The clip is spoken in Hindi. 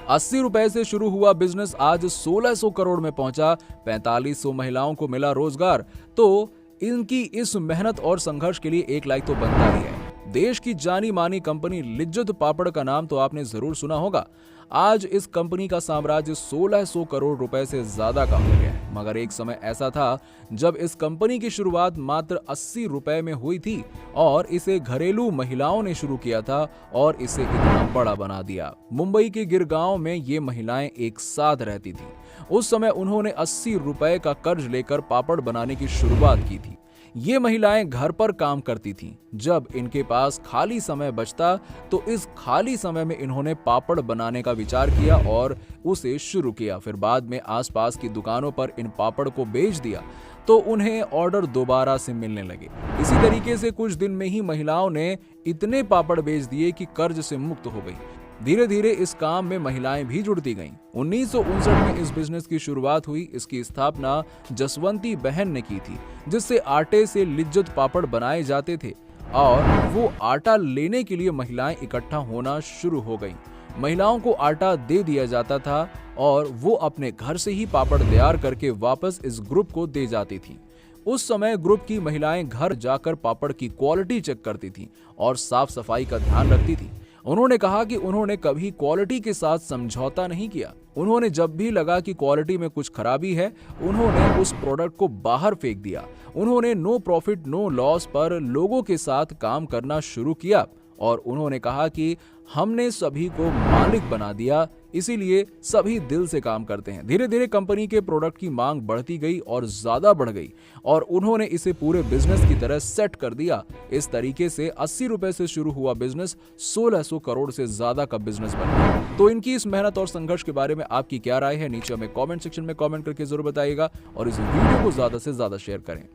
₹80 से शुरू हुआ बिजनेस आज 1600 करोड़ में पहुंचा। 4500 महिलाओं को मिला रोजगार। तो इनकी इस मेहनत और संघर्ष के लिए एक लाइक तो बनता ही है। देश की जानी मानी कंपनी लिज्जत पापड़ का नाम तो आपने जरूर सुना होगा। आज इस कंपनी का साम्राज्य 1600 करोड़ रुपए से ज्यादा का हो गया है। मगर एक समय ऐसा था जब इस कंपनी की शुरुआत मात्र ₹80 में हुई थी और इसे घरेलू महिलाओं ने शुरू किया था और इसे इतना बड़ा बना दिया। मुंबई के गिरगांव में ये महिलाएं एक साथ रहती थी। उस समय उन्होंने ₹80 का कर्ज लेकर पापड़ बनाने की शुरुआत की थी। ये महिलाएं घर पर काम करती थीं। जब इनके पास खाली समय बचता तो इस खाली समय में इन्होंने पापड़ बनाने का विचार किया और उसे शुरू किया। फिर बाद में आसपास की दुकानों पर इन पापड़ को बेच दिया तो उन्हें ऑर्डर दोबारा से मिलने लगे। इसी तरीके से कुछ दिन में ही महिलाओं ने इतने पापड़ बेच दिए कि कर्ज से मुक्त हो गई। धीरे धीरे इस काम में महिलाएं भी जुड़ती गईं। 1959 में इस बिजनेस की शुरुआत हुई। इसकी स्थापना जसवंती बहन ने की थी, जिससे आटे से लिज्जत पापड़ बनाए जाते थे और वो आटा लेने के लिए महिलाएं इकट्ठा होना शुरू हो गईं। महिलाओं को आटा दे दिया जाता था और वो अपने घर से ही पापड़ तैयार करके वापस इस ग्रुप को दे जाती थी। उस समय ग्रुप की महिलाएं घर जाकर पापड़ की क्वालिटी चेक करती थीं और साफ सफाई का ध्यान रखती थीं। उन्होंने कहा कि उन्होंने कभी क्वालिटी के साथ समझौता नहीं किया। उन्होंने जब भी लगा कि क्वालिटी में कुछ खराबी है, उन्होंने उस प्रोडक्ट को बाहर फेंक दिया। उन्होंने नो प्रॉफिट नो लॉस पर लोगों के साथ काम करना शुरू किया और उन्होंने कहा कि हमने सभी को मालिक बना दिया, इसीलिए सभी दिल से काम करते हैं। धीरे धीरे कंपनी के प्रोडक्ट की मांग बढ़ती गई और ज्यादा बढ़ गई और उन्होंने इसे पूरे बिजनेस की तरह सेट कर दिया। इस तरीके से ₹80 से शुरू हुआ बिजनेस 1600 करोड़ से ज्यादा का बिजनेस बन गया। तो इनकी इस मेहनत और संघर्ष के बारे में आपकी क्या राय है, नीचे हमें कमेंट सेक्शन में कमेंट करके जरूर बताइएगा और इस वीडियो को ज्यादा से ज्यादा शेयर करें।